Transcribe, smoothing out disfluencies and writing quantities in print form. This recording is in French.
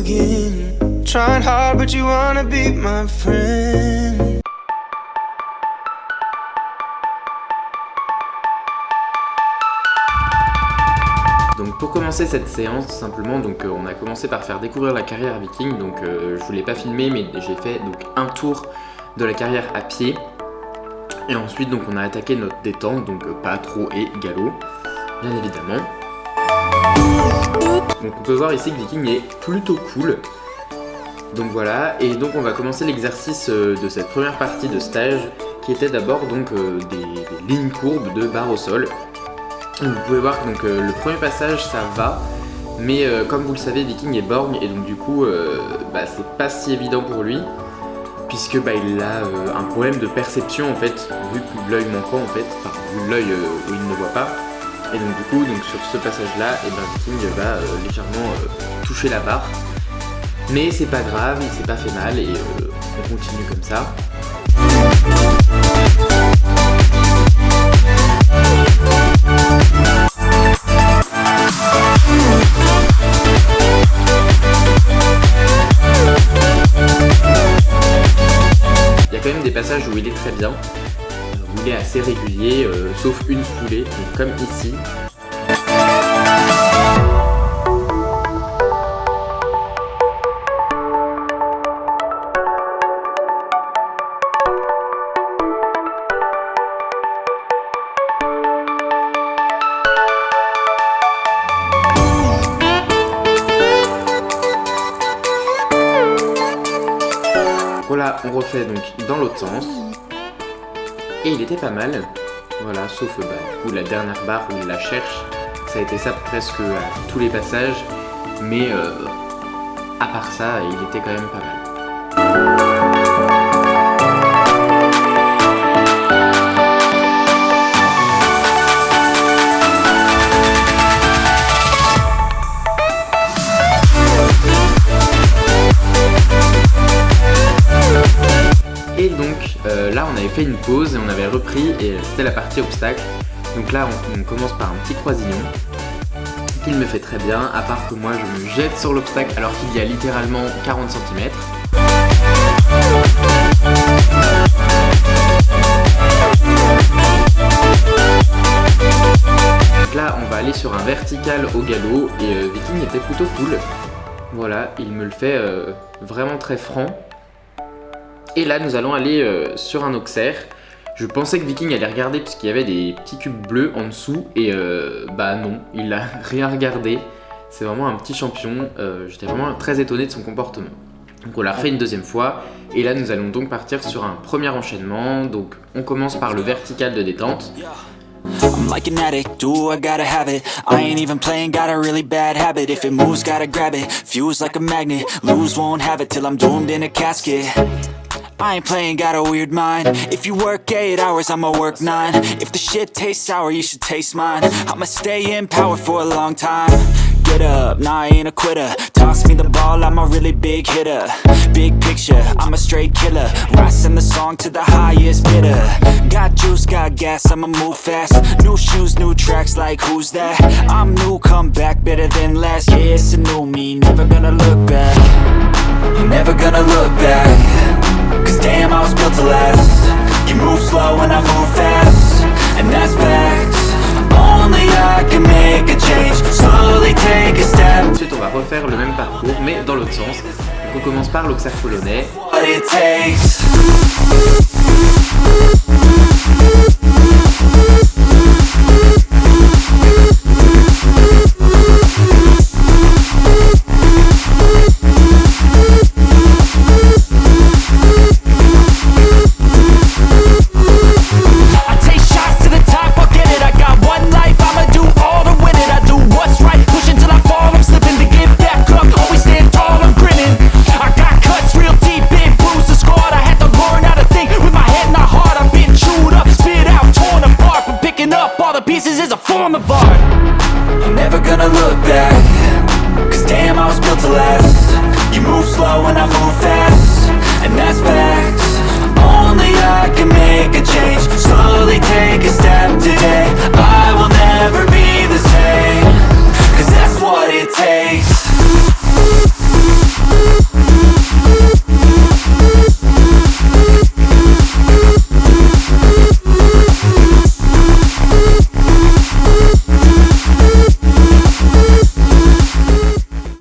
again. Trying hard but you wanna be my friend. Donc pour commencer cette séance, simplement, on a commencé par faire découvrir la carrière Viking. Donc je vous l'ai pas filmé, mais j'ai fait donc un tour de la carrière à pied. Et ensuite donc on a attaqué notre détente, donc pas trop et galop, bien évidemment. Donc on peut voir ici que Viking est plutôt cool. Donc voilà, et donc on va commencer l'exercice de cette première partie de stage, qui était d'abord donc des lignes courbes de barre au sol. Vous pouvez voir que donc, le premier passage ça va, mais comme vous le savez, Viking est borgne et donc du coup c'est pas si évident pour lui, puisque il a un problème de perception en fait, vu que l'œil manquant en fait, enfin vu l'œil où il ne voit pas. Et donc du coup sur ce passage là, Viking va légèrement toucher la barre, mais c'est pas grave, il s'est pas fait mal et on continue comme ça. Il y a quand même des passages où il est très bien, où il est assez régulier, sauf une foulée, donc comme ici. Voilà, on refait donc dans l'autre sens. Et il était pas mal. Voilà, sauf du coup, la dernière barre où il la cherche. Ça a été ça presque à tous les passages. Mais à part ça, il était quand même pas mal. Et donc là on avait fait une pause et on avait repris et c'était la partie obstacle. Donc là on commence par un petit croisillon qu'il me fait très bien, à part que moi je me jette sur l'obstacle alors qu'il y a littéralement 40 cm. Donc là on va aller sur un vertical au galop et Viking était plutôt cool. Voilà, il me le fait vraiment très franc. Et là nous allons aller sur un auxerre. Je pensais que Viking allait regarder puisqu'il y avait des petits cubes bleus en dessous et non, il n'a rien regardé. C'est vraiment un petit champion, j'étais vraiment très étonné de son comportement. Donc on l'a refait une deuxième fois et là nous allons donc partir sur un premier enchaînement. Donc on commence par le vertical de détente. I'm like an addict, do I gotta have it. I ain't even playing, got a really bad habit. If it moves, gotta grab it, fuse like a magnet. Lose, won't have it till I'm doomed in a casket. I ain't playing, got a weird mind. If you work 8 hours, I'ma work 9. If the shit tastes sour, you should taste mine. I'ma stay in power for a long time. Get up, nah I ain't a quitter. Toss me the ball, I'm a really big hitter. Big picture, I'm a straight killer. Rising the song to the highest bidder. Got juice, got gas, I'ma move fast. New shoes, new tracks, like who's that? I'm new, come back, better than last. Yeah, it's a new me, never gonna look back. I'm never gonna look back. Cause damn, I was built to last. You move slow and I move fast. And that's facts. Only I can make a change. Slowly take a step. Ensuite on va refaire le même parcours mais dans l'autre sens. Donc on commence par l'auxerre polonais. What it takes.